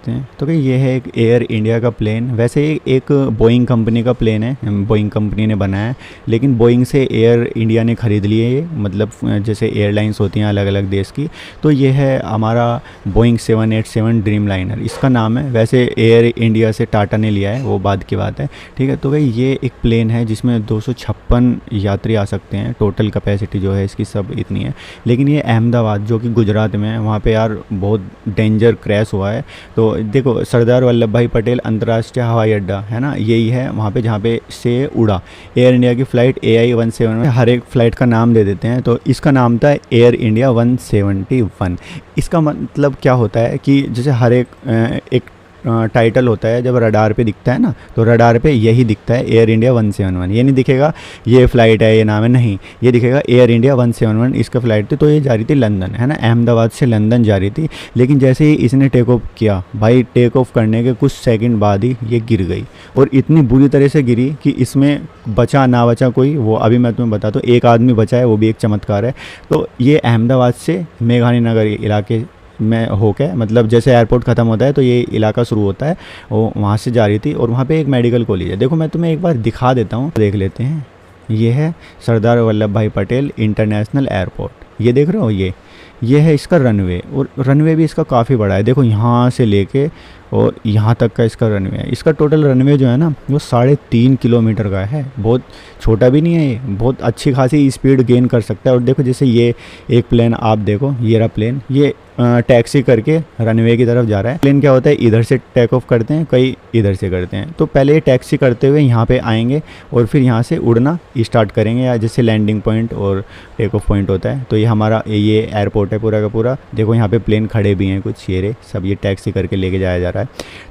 लेते हैं। तो भाई ये है एक एयर इंडिया का प्लेन। वैसे एक बोइंग कंपनी का प्लेन है, बोइंग कंपनी ने बनाया है, लेकिन बोइंग से एयर इंडिया ने ख़रीद लिए ये, मतलब जैसे एयरलाइंस होती हैं अलग अलग देश की। तो ये है हमारा बोइंग 787 ड्रीम लाइनर, इसका नाम है। वैसे एयर इंडिया से टाटा ने लिया है, वो बाद की बात है, ठीक है। तो भाई ये एक प्लेन है जिसमें 256 यात्री आ सकते हैं। टोटल कैपेसिटी जो है इसकी सब इतनी है। लेकिन ये अहमदाबाद जो कि गुजरात में है, वहाँ पे यार बहुत डेंजर क्रैश हुआ है। तो देखो सरदार वल्लभ भाई पटेल अंतर्राष्ट्रीय हवाई अड्डा है ना, यही है वहाँ पे जहाँ पे से उड़ा एयर इंडिया की फ़्लाइट AI-171। हर एक फ़्लाइट का नाम दे देते हैं। तो इसका नाम था एयर इंडिया 171। इसका मतलब क्या होता है कि जैसे हर एक टाइटल होता है जब रडार पे दिखता है ना, तो रडार पे यही दिखता है एयर इंडिया 171। ये नहीं दिखेगा ये फ़्लाइट है, ये नाम है, नहीं, ये दिखेगा एयर इंडिया 171 इसका फ़्लाइट थी। तो ये जा रही थी लंदन, है ना, अहमदाबाद से लंदन जा रही थी। लेकिन जैसे ही इसने टेक ऑफ किया भाई, टेक ऑफ करने के कुछ सेकंड बाद ही ये गिर गई, और इतनी बुरी तरह से गिरी कि इसमें बचा ना बचा कोई, वो अभी मैं तुम्हें बताता हूँ। एक आदमी बचा है, वो भी एक चमत्कार है। तो ये अहमदाबाद से मेघानी नगर इलाके में होके, मतलब जैसे एयरपोर्ट ख़त्म होता है तो ये इलाका शुरू होता है, वो वहाँ से जा रही थी। और वहाँ पे एक मेडिकल कॉलेज है। देखो मैं तुम्हें एक बार दिखा देता हूँ, देख लेते हैं। ये है सरदार वल्लभ भाई पटेल इंटरनेशनल एयरपोर्ट, ये देख रहे हो, ये है इसका रनवे। और रनवे भी इसका काफ़ी बड़ा है। देखो यहाँ से लेके और यहाँ तक का इसका रनवे है। इसका टोटल रनवे जो है ना वो 3.5 किलोमीटर का है। बहुत छोटा भी नहीं है ये, बहुत अच्छी खासी स्पीड गेन कर सकता है। और देखो जैसे ये एक प्लेन आप देखो, ये रहा प्लेन, ये टैक्सी करके रनवे की तरफ जा रहा है। प्लेन क्या होता है, इधर से टेक ऑफ करते हैं, कई इधर से करते हैं। तो पहले ये टैक्सी करते हुए यहाँ पे आएंगे और फिर यहाँ से उड़ना स्टार्ट करेंगे, या जैसे लैंडिंग पॉइंट और टेक ऑफ पॉइंट होता है। तो ये हमारा ये एयरपोर्ट है पूरा का पूरा। देखो यहाँ पे प्लेन खड़े भी हैं कुछ, ये रे सब, ये टैक्सी करके लेके जाया जा रहा है।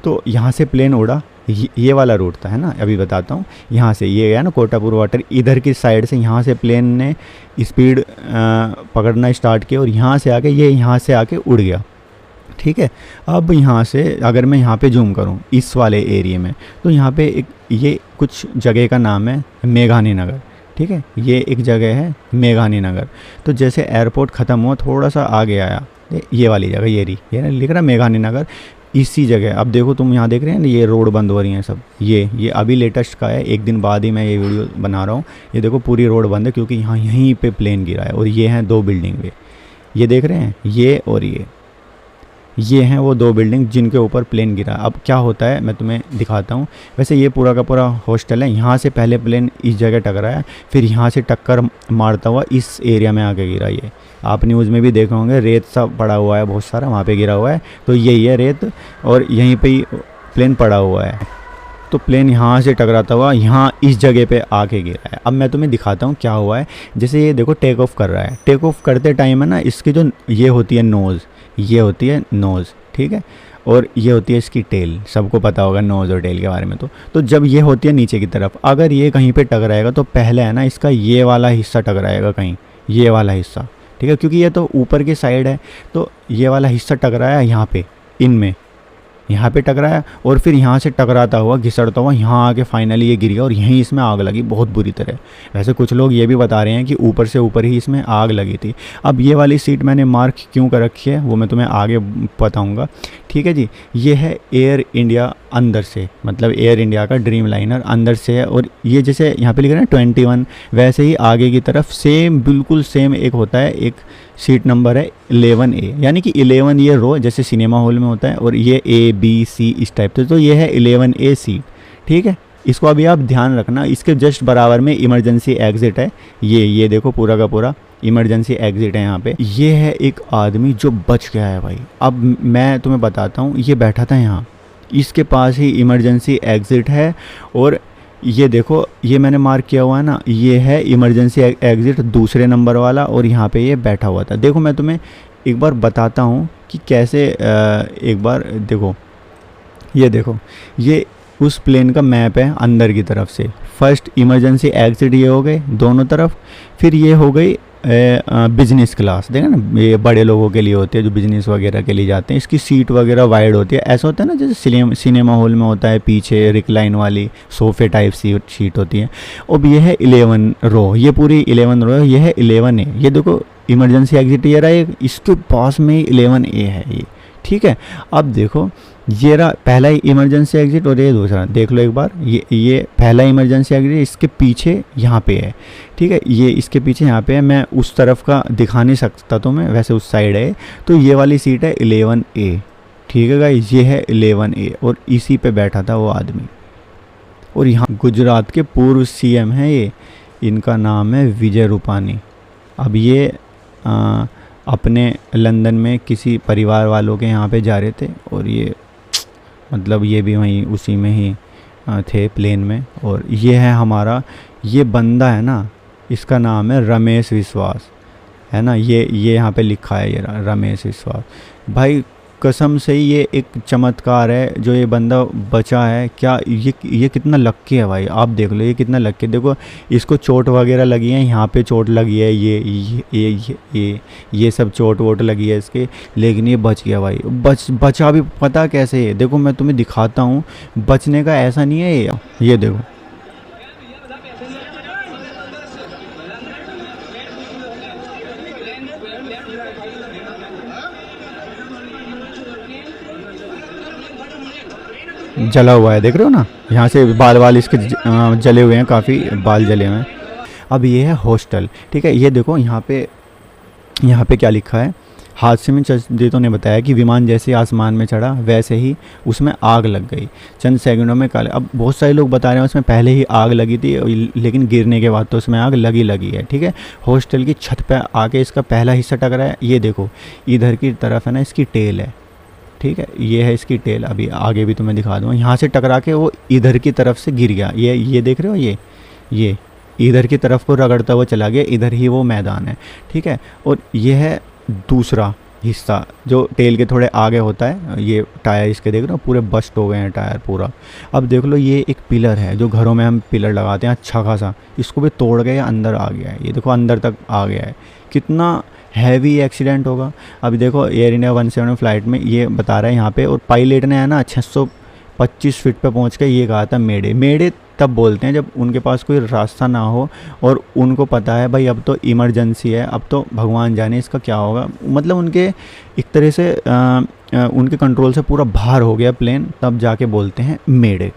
तो यहाँ से प्लेन उड़ा, ये वाला रूट था, है ना, अभी बताता हूँ। यहाँ से ये गया ना कोटापुर वाटर, इधर की साइड से यहाँ से प्लेन ने स्पीड पकड़ना स्टार्ट किया और यहाँ से आके ये यहाँ से आके उड़ गया, ठीक है। अब यहाँ से अगर मैं यहाँ पे जूम करूँ इस वाले एरिया में, तो यहाँ पे एक ये कुछ जगह का नाम है मेघानी नगर, ठीक है। ये एक जगह है मेघानी नगर। तो जैसे एयरपोर्ट ख़त्म हुआ, थोड़ा सा आगे आया, ये वाली जगह, ये लिख रहा मेघानी नगर, इसी जगह। अब देखो तुम यहाँ देख रहे हैं ना, ये रोड बंद हो रही हैं सब। ये अभी लेटेस्ट का है, एक दिन बाद ही मैं ये वीडियो बना रहा हूँ। ये देखो पूरी रोड बंद है क्योंकि यहाँ यहीं पे प्लेन गिरा है। और ये हैं 2 बिल्डिंग पे, ये देख रहे हैं, ये और ये हैं वो 2 बिल्डिंग जिनके ऊपर प्लेन गिरा। अब क्या होता है मैं तुम्हें दिखाता हूँ। वैसे ये पूरा का पूरा हॉस्टल है। यहाँ से पहले प्लेन इस जगह टकराया, फिर यहाँ से टक्कर मारता हुआ इस एरिया में आके गिरा। ये आप न्यूज़ में भी देखे होंगे, रेत सा पड़ा हुआ है बहुत सारा, वहाँ पे गिरा हुआ है। तो यही है रेत, और यहीं पे ही प्लेन पड़ा हुआ है। तो प्लेन यहाँ से टकराता हुआ यहाँ इस जगह पे आके गिरा है। अब मैं तुम्हें दिखाता हूँ क्या हुआ है। जैसे ये देखो टेक ऑफ कर रहा है, टेक ऑफ करते टाइम है ना, इसकी जो ये होती है नोज़, ये होती है नोज़, ठीक है, और ये होती है इसकी टेल। सबको पता होगा नोज़ और टेल के बारे में। तो जब ये होती है नीचे की तरफ, अगर ये कहीं पे टकराएगा तो पहले है ना इसका ये वाला हिस्सा टकराएगा कहीं, ये वाला हिस्सा, ठीक है, क्योंकि ये तो ऊपर की साइड है। तो ये वाला हिस्सा टकराया यहाँ पे, इनमें यहाँ पे टकराया, और फिर यहाँ से टकराता हुआ घिसड़ता हुआ यहाँ आके फाइनली ये गिर गया, और यहीं इसमें आग लगी बहुत बुरी तरह। वैसे कुछ लोग ये भी बता रहे हैं कि ऊपर से ऊपर ही इसमें आग लगी थी। अब ये वाली सीट मैंने मार्क क्यों कर रखी है वो मैं तुम्हें आगे बताऊँगा, ठीक है जी। ये है एयर इंडिया अंदर से, मतलब एयर इंडिया का ड्रीम लाइनर अंदर से है। और ये जैसे यहाँ पे लिख रहे हैं 21, वैसे ही आगे की तरफ सेम, बिल्कुल सेम एक होता है, एक सीट नंबर है 11A, यानी कि 11 ये रो जैसे सिनेमा हॉल में होता है, और ये A B C इस टाइप से। तो ये है 11A सीट, ठीक है। इसको अभी आप ध्यान रखना, इसके जस्ट बराबर में इमरजेंसी एग्जिट है। ये देखो पूरा का पूरा इमरजेंसी एग्जिट है यहाँ पे। ये है एक आदमी जो बच गया है भाई। अब मैं तुम्हें बताता हूँ, ये बैठा था यहाँ, इसके पास ही इमरजेंसी एग्जिट है। और ये देखो, ये मैंने मार्क किया हुआ है ना, ये है इमरजेंसी एग्जिट दूसरे नंबर वाला, और यहाँ पे ये बैठा हुआ था। देखो मैं तुम्हें एक बार बताता हूँ कि कैसे, एक बार देखो, ये देखो, ये उस प्लेन का मैप है अंदर की तरफ से। फर्स्ट इमरजेंसी एग्जिट ये हो गए दोनों तरफ, फिर ये हो गई बिजनेस क्लास। देखा ना, ये बड़े लोगों के लिए होती है जो बिजनेस वगैरह के लिए जाते हैं। इसकी सीट वगैरह वाइड होती है, ऐसा होता है ना जैसे सिनेमा हॉल में होता है, पीछे रिक्लाइन वाली सोफे टाइप सीट होती है। अब ये है 11 रो, ये पूरी 11 रो है, ये है 11A। ये देखो इमरजेंसी एग्जिट ये रहा है, इसके पास में 11A है ये, ठीक है। अब देखो ये रहा पहला इमरजेंसी एग्जिट और ये दूसरा, देख लो एक बार, ये पहला इमरजेंसी एग्जिट इसके पीछे यहाँ पे है, ठीक है, ये इसके पीछे यहाँ पे है। मैं उस तरफ का दिखा नहीं सकता तो मैं वैसे उस साइड है। तो ये वाली सीट है 11A, ठीक है गाइस, ये है 11A और इसी पे बैठा था वो आदमी। और यहाँ गुजरात के पूर्व सीएम हैं ये, इनका नाम है विजय रूपानी। अब ये अपने लंदन में किसी परिवार वालों के यहाँ पे जा रहे थे और ये मतलब ये भी वहीं उसी में ही थे प्लेन में। और ये है हमारा, ये बंदा है ना, इसका नाम है रमेश विश्वास, है ना, ये यहाँ पे लिखा है ये रमेश विश्वास। भाई कसम से ही ये एक चमत्कार है जो ये बंदा बचा है। क्या ये कितना लक्की है भाई, आप देख लो ये कितना लक्की। देखो इसको चोट वगैरह लगी है, यहाँ पे चोट लगी है, ये सब चोट वोट लगी है इसके, लेकिन ये बच गया भाई। बचा भी पता कैसे है, देखो मैं तुम्हें दिखाता हूँ, बचने का ऐसा नहीं है ये देखो, जला हुआ है, देख रहे हो ना, यहाँ से बाल इसके जले हुए हैं, काफ़ी बाल जले हुए हैं। अब ये है हॉस्टल, ठीक है, ये देखो यहाँ पे क्या लिखा है। हादसे में चंद्रजीतों ने बताया कि विमान जैसे आसमान में चढ़ा वैसे ही उसमें आग लग गई, चंद सेकंडों में काले। अब बहुत सारे लोग बता रहे हैं उसमें पहले ही आग लगी थी, लेकिन गिरने के बाद तो उसमें आग लगी है, ठीक है। हॉस्टल की छत पर आके इसका पहला हिस्सा टकरा है, ये देखो इधर की तरफ है ना इसकी टेल है, ठीक है, ये है इसकी टेल। अभी आगे भी तुम्हें दिखा दूँगा, यहाँ से टकरा के वो इधर की तरफ से गिर गया, ये देख रहे हो, ये इधर की तरफ को रगड़ता हुआ चला गया, इधर ही वो मैदान है, ठीक है। और ये है दूसरा हिस्सा जो टेल के थोड़े आगे होता है, ये टायर इसके देख रहे हो पूरे बस्ट हो गए हैं टायर पूरा। अब देख लो ये एक पिलर है जो घरों में हम पिलर लगाते हैं अच्छा खासा, इसको भी तोड़ गए, अंदर आ गया है, ये देखो अंदर तक आ गया है। कितना हैवी एक्सीडेंट होगा। अभी देखो एयर इंडिया 170 फ्लाइट में ये बता रहा है यहाँ पे, और पायलट ने है ना 625 फीट पे पहुँच के ये कहा था मेडे तब बोलते हैं जब उनके पास कोई रास्ता ना हो और उनको पता है भाई अब तो इमरजेंसी है, अब तो भगवान जाने इसका क्या होगा, मतलब उनके एक तरह से उनके कंट्रोल से पूरा बाहर हो गया प्लेन, तब जाके बोलते हैं मेडे,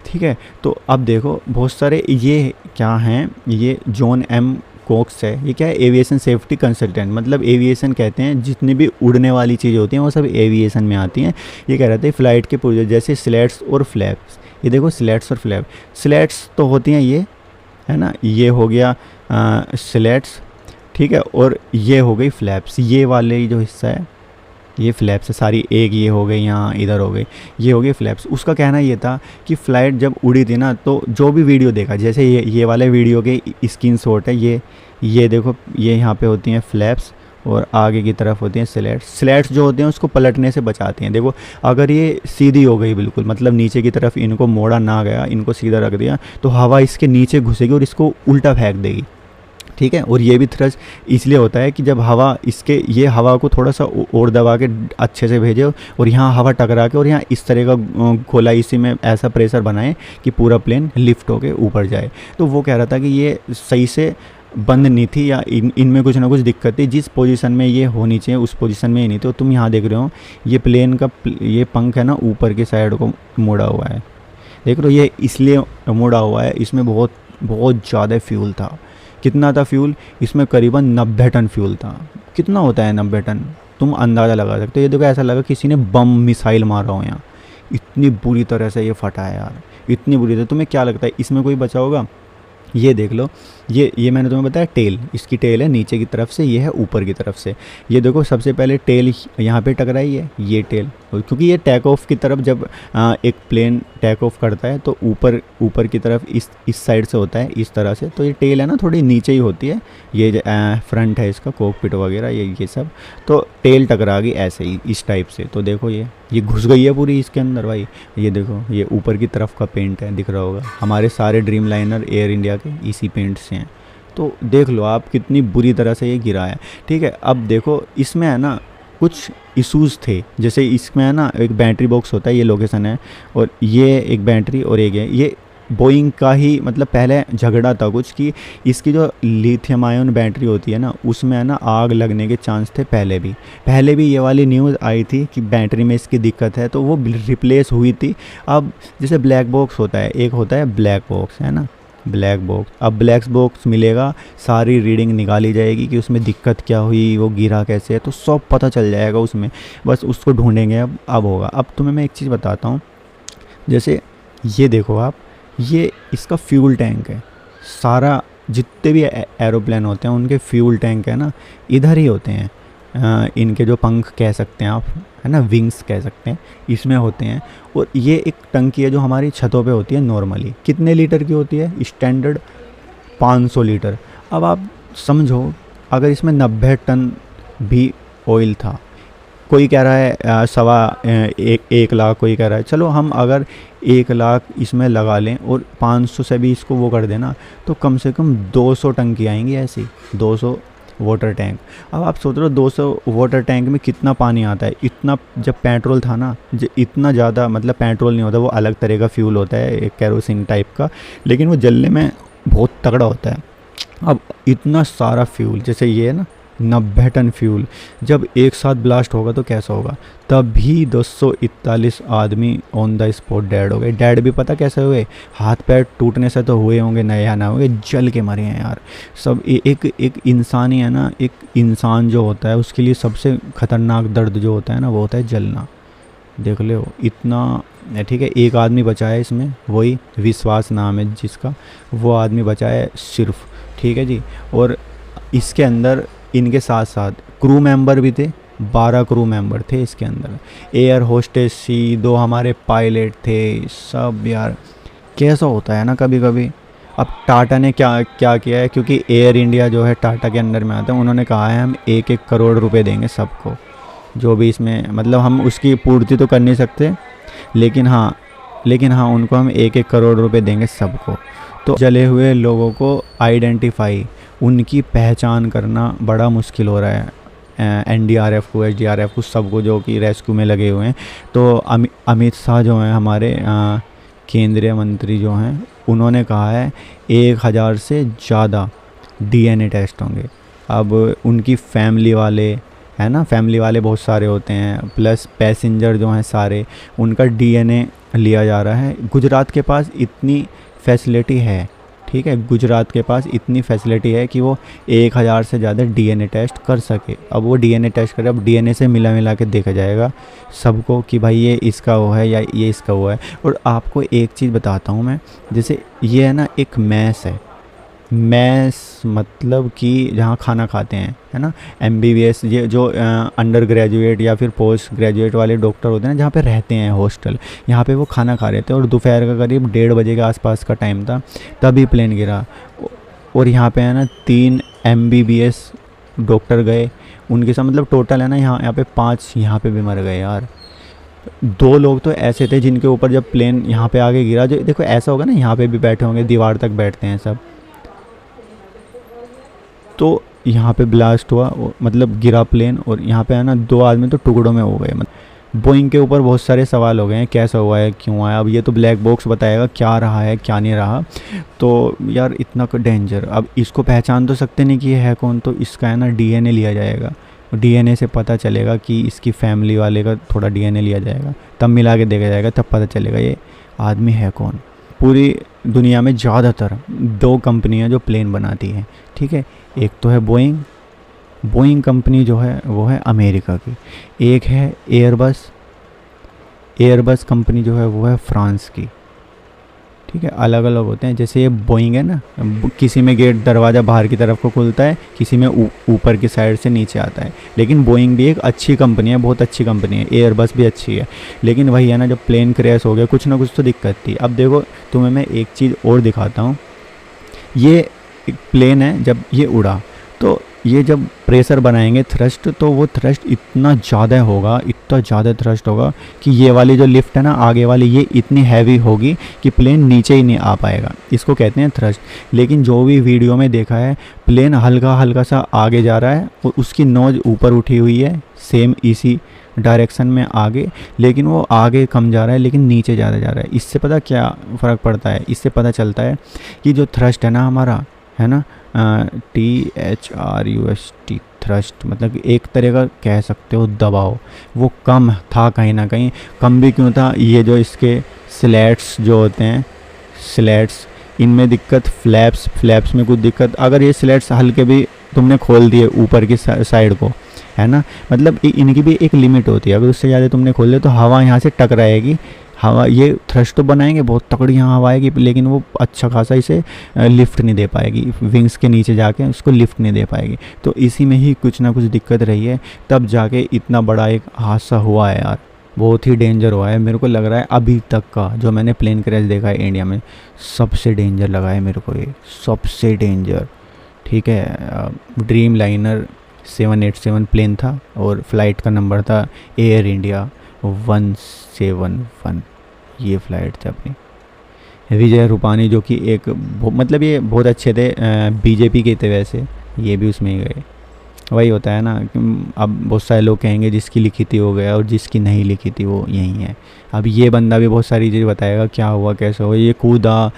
ठीक है। तो अब देखो बहुत सारे ये क्या हैं, ये जॉन एम कोक्स है, ये क्या है, एविएशन सेफ्टी कंसल्टेंट, मतलब एविएशन कहते हैं जितनी भी उड़ने वाली चीज़ें होती हैं वो सब एविएशन में आती हैं। ये कह रहे थे फ्लाइट के पुर्जे जैसे स्लैट्स और फ्लैप्स, ये देखो स्लैट्स और फ्लैप, स्लैट्स तो होती हैं ये, है ना, ये हो गया स्लैट्स, ठीक है, और ये हो गई फ्लैप्स, ये वाले जो हिस्सा है ये फ्लैप्स है सारी, एक ये हो गई यहाँ इधर हो गई, ये हो गई फ्लैप्स। उसका कहना ये था कि फ़्लाइट जब उड़ी थी ना तो जो भी वीडियो देखा, जैसे ये वाले वीडियो के स्क्रीनशॉट है, ये देखो ये यहाँ पे होती हैं फ्लैप्स और आगे की तरफ होती हैं स्लैट्स जो होते हैं उसको पलटने से बचाते हैं। देखो अगर ये सीधी हो गई बिल्कुल, मतलब नीचे की तरफ इनको मोड़ा ना गया, इनको सीधा रख दिया तो हवा इसके नीचे घुसेगी और इसको उल्टा फेंक देगी, ठीक है। और ये भी थ्रस्ट इसलिए होता है कि जब हवा इसके, ये हवा को थोड़ा सा और दबा के अच्छे से भेजे और यहाँ हवा टकरा के और यहाँ इस तरह का गोला इसी में ऐसा प्रेशर बनाए कि पूरा प्लेन लिफ्ट होके ऊपर जाए। तो वो कह रहा था कि ये सही से बंद नहीं थी या इनमें कुछ ना कुछ दिक्कत थी, जिस पोजीशन में ये होनी चाहिए उस पोजीशन में ये नहीं थी। तो तुम यहाँ देख रहे हो ये प्लेन का ये पंख है ना ऊपर की साइड को मुड़ा हुआ है, देख रहे हो, ये इसलिए मुड़ा हुआ है, इसमें बहुत ज़्यादा फ्यूल था। कितना था फ्यूल इसमें? करीबन 90 टन फ्यूल था। कितना होता है 90 टन, तुम अंदाज़ा लगा सकते हो। ये देखो ऐसा लगा किसी ने बम मिसाइल मारा हो यहाँ, इतनी बुरी तरह से ये फटा है यार, इतनी बुरी तरह। तुम्हें क्या लगता है इसमें कोई बचा होगा? ये देख लो, ये मैंने तुम्हें बताया टेल, इसकी टेल है नीचे की तरफ से, ये है ऊपर की तरफ से। ये देखो सबसे पहले टेल यहाँ पे टकराई है, ये टेल, क्योंकि ये टेक ऑफ की तरफ जब एक प्लेन टेक ऑफ करता है तो ऊपर की तरफ इस साइड से होता है इस तरह से, तो ये टेल है ना थोड़ी नीचे ही होती है। ये फ्रंट है इसका कॉकपिट वगैरह ये सब, तो टेल टकरा गई ऐसे ही इस टाइप से। तो देखो ये घुस गई है पूरी इसके अंदर भाई। ये देखो ये ऊपर की तरफ का पेंट है, दिख रहा होगा, हमारे सारे ड्रीम लाइनर एयर इंडिया के इसी पेंट से हैं। तो देख लो आप कितनी बुरी तरह से ये गिरा है, ठीक है। अब देखो इसमें है ना कुछ इश्यूज़ थे, जैसे इसमें है ना एक बैटरी बॉक्स होता है, ये लोकेशन है, और ये एक बैटरी और एक है, बोइंग का ही मतलब पहले झगड़ा था कुछ कि इसकी जो लिथियम आयन बैटरी होती है ना, उसमें है ना आग लगने के चांस थे। पहले भी ये वाली न्यूज़ आई थी कि बैटरी में इसकी दिक्कत है, तो वो रिप्लेस हुई थी। अब जैसे ब्लैक बॉक्स होता है, एक होता है ब्लैक बॉक्स, है ना, ब्लैक बॉक्स। अब ब्लैक बॉक्स मिलेगा, सारी रीडिंग निकाली जाएगी कि उसमें दिक्कत क्या हुई, वो गिरा कैसे है, तो सब पता चल जाएगा उसमें। बस उसको ढूंढेंगे। अब होगा। अब तुम्हें मैं एक चीज़ बताता हूँ। जैसे ये देखो आप, ये इसका फ्यूल टैंक है। सारा जितने भी एरोप्लेन होते हैं उनके फ्यूल टैंक है ना इधर ही होते हैं। इनके जो पंख कह सकते हैं आप, है ना, विंग्स कह सकते हैं, इसमें होते हैं। और ये एक टंकी है जो हमारी छतों पे होती है नॉर्मली। कितने लीटर की होती है? Standard 500 litre. अब आप समझो, अगर इसमें 90 टन भी ऑयल था, कोई कह रहा है एक लाख, कोई कह रहा है, चलो हम अगर 1 लाख इसमें लगा लें और 500 से भी इसको वो कर देना, तो कम से कम 200 टंकी आएंगी ऐसी, 200 वाटर टैंक। अब आप सोच रहे हो 200 वाटर टैंक में कितना पानी आता है? इतना जब पेट्रोल था ना, इतना ज़्यादा, मतलब पेट्रोल नहीं होता, वो अलग तरह का फ्यूल होता है, एक कैरोसिन टाइप का, लेकिन वो जलने में बहुत तगड़ा होता है। अब इतना सारा फ्यूल, जैसे ये है ना 90 टन फ्यूल, जब एक साथ ब्लास्ट होगा तो कैसा होगा? तभी 241 आदमी ऑन द स्पॉट डेड हो गए। डेड भी पता कैसे हुए? हाथ पैर टूटने से तो हुए होंगे, नया ना हुए, जल के मरे हैं यार सब। एक इंसान ही है ना, एक इंसान जो होता है उसके लिए सबसे खतरनाक दर्द जो होता है ना, वो होता है जलना। देख लो इतना, ठीक है। एक आदमी बचा है इसमें, वही विश्वास नाम है जिसका, वो आदमी बचा है सिर्फ, ठीक है जी। और इसके अंदर इनके साथ साथ क्रू मेंबर भी थे, 12 क्रू मेंबर थे इसके अंदर। एयर होस्टेस सी, 2 हमारे पायलट थे, सब यार। कैसा होता है ना कभी कभी। अब टाटा ने क्या क्या किया है, क्योंकि एयर इंडिया जो है टाटा के अंडर में आता है, उन्होंने कहा है हम 1-1 करोड़ रुपए देंगे सबको, जो भी इसमें, मतलब हम उसकी पूर्ति तो कर नहीं सकते, लेकिन हाँ उनको हम 1-1 करोड़ रुपए देंगे सबको। तो जले हुए लोगों को आइडेंटिफाई, उनकी पहचान करना बड़ा मुश्किल हो रहा है। एनडीआरएफ को, एसडीआरएफ को, सबको जो कि रेस्क्यू में लगे हुए हैं। तो अमित शाह जो हैं हमारे केंद्रीय मंत्री जो हैं, उन्होंने कहा है 1000 से ज़्यादा डीएनए टेस्ट होंगे। अब उनकी फैमिली वाले, है ना, फैमिली वाले बहुत सारे होते हैं, प्लस पैसेंजर जो हैं सारे, उनका डीएनए लिया जा रहा है। गुजरात के पास इतनी फैसिलिटी है, ठीक है, गुजरात के पास इतनी फैसिलिटी है कि वो 1000 से ज़्यादा डीएनए टेस्ट कर सके। अब वो डीएनए टेस्ट करे, अब डीएनए से मिला के देखा जाएगा सबको कि भाई ये इसका वो है या ये इसका वो है। और आपको एक चीज़ बताता हूँ मैं, जैसे ये है ना एक मैस है, मैस मतलब कि जहाँ खाना खाते हैं, है ना, एमबीबीएस, ये जो अंडर ग्रेजुएट या फिर पोस्ट ग्रेजुएट वाले डॉक्टर होते हैं ना, जहाँ पे रहते हैं हॉस्टल, यहाँ पे वो खाना खा रहे थे और दोपहर का करीब 1:30 बजे के आसपास का टाइम था, तभी प्लेन गिरा। और यहाँ पे है ना 3 एमबीबीएस डॉक्टर गए, उनके साथ मतलब टोटल है ना यहाँ पे 5 यहाँ पे भी मर गए यार। 2 लोग तो ऐसे थे जिनके ऊपर जब प्लेन यहाँ पे आगे गिरा, जो देखो ऐसा होगा ना, यहाँ पे भी बैठे होंगे, दीवार तक बैठते हैं सब, तो यहाँ पे ब्लास्ट हुआ, मतलब गिरा प्लेन, और यहाँ पे है ना 2 आदमी तो टुकड़ों में हो गए। मतलब बोइंग के ऊपर बहुत सारे सवाल हो गए हैं, कैसा हुआ है, क्यों आया। अब ये तो ब्लैक बॉक्स बताएगा क्या रहा है क्या नहीं रहा। तो यार इतना डेंजर, अब इसको पहचान तो सकते नहीं कि ये है कौन, तो इसका है ना डीएनए लिया जाएगा। डीएनए से पता चलेगा कि इसकी फैमिली वाले का थोड़ा डीएनए लिया जाएगा, तब मिला के देखा जाएगा, तब पता चलेगा ये आदमी है कौन। पूरी दुनिया में ज़्यादातर 2 कंपनियां जो प्लेन बनाती हैं, ठीक है, एक तो है बोइंग कंपनी जो है वो है अमेरिका की, एक है एयरबस कंपनी जो है वो है फ्रांस की, ठीक है, अलग अलग होते हैं। जैसे ये बोइंग है ना, किसी में गेट दरवाज़ा बाहर की तरफ को खुलता है, किसी में ऊपर की साइड से नीचे आता है। लेकिन बोइंग भी एक अच्छी कंपनी है, बहुत अच्छी कंपनी है, एयरबस भी अच्छी है। लेकिन वही है ना, जब प्लेन क्रैश हो गया, कुछ ना कुछ तो दिक्कत थी। अब देखो तुम्हें मैं एक चीज़ और दिखाता हूँ। ये एक प्लेन है, जब ये उड़ा तो ये जब प्रेशर बनाएंगे थ्रस्ट, तो वो थ्रस्ट इतना ज़्यादा थ्रस्ट होगा कि ये वाली जो लिफ्ट है ना आगे वाली, ये इतनी हैवी होगी कि प्लेन नीचे ही नहीं आ पाएगा। इसको कहते हैं थ्रस्ट। लेकिन जो भी वीडियो में देखा है, प्लेन हल्का सा आगे जा रहा है और उसकी नोज ऊपर उठी हुई है, सेम इसी डायरेक्शन में आगे, लेकिन वो आगे कम जा रहा है लेकिन नीचे ज़्यादा जा रहा है। इससे पता क्या फ़र्क पड़ता है, इससे पता चलता है कि जो थ्रस्ट है ना हमारा, है ना, THRUST, थ्रस्ट मतलब कि एक तरह का कह सकते हो दबाव, वो कम था कहीं ना कहीं। कम भी क्यों था, ये जो इसके स्लैट्स जो होते हैं, स्लैट्स, इनमें दिक्कत, फ्लैप्स में कुछ दिक्कत। अगर ये स्लैट्स हल्के भी तुमने खोल दिए ऊपर की साइड को, है ना, मतलब इनकी भी एक लिमिट होती है। अगर उससे ज़्यादा तुमने खोल दिया तो हवा यहाँ से टकराएगी, हवा, ये थ्रस्ट तो बनाएंगे बहुत तगड़ी यहाँ हवा आएगी, लेकिन वो अच्छा खासा इसे लिफ्ट नहीं दे पाएगी, विंग्स के नीचे जाके उसको लिफ्ट नहीं दे पाएगी। तो इसी में ही कुछ ना कुछ दिक्कत रही है, तब जाके इतना बड़ा एक हादसा हुआ है यार, बहुत ही डेंजर हुआ है। मेरे को लग रहा है अभी तक का जो मैंने प्लेन क्रैश देखा है इंडिया में, सबसे डेंजर लगा है मेरे को ये, सबसे डेंजर। ठीक है, ड्रीम लाइनर 787 प्लेन था और फ्लाइट का नंबर था एयर इंडिया 171, ये फ़्लाइट थी अपनी। विजय रूपानी जो कि एक मतलब ये बहुत अच्छे थे, बीजेपी के थे वैसे, ये भी उसमें ही गए। वही होता है ना कि अब बहुत सारे लोग कहेंगे जिसकी लिखी थी हो गया और जिसकी नहीं लिखी थी वो यही है। अब ये बंदा भी बहुत सारी चीज़ बताएगा क्या हुआ कैसे हुआ, ये कूदा,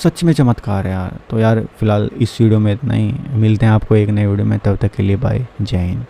सच में चमत्कार है यार। तो यार फिलहाल इस वीडियो में इतना ही, मिलते हैं आपको एक नए वीडियो में, तब तक के लिए बाय, जय हिंद।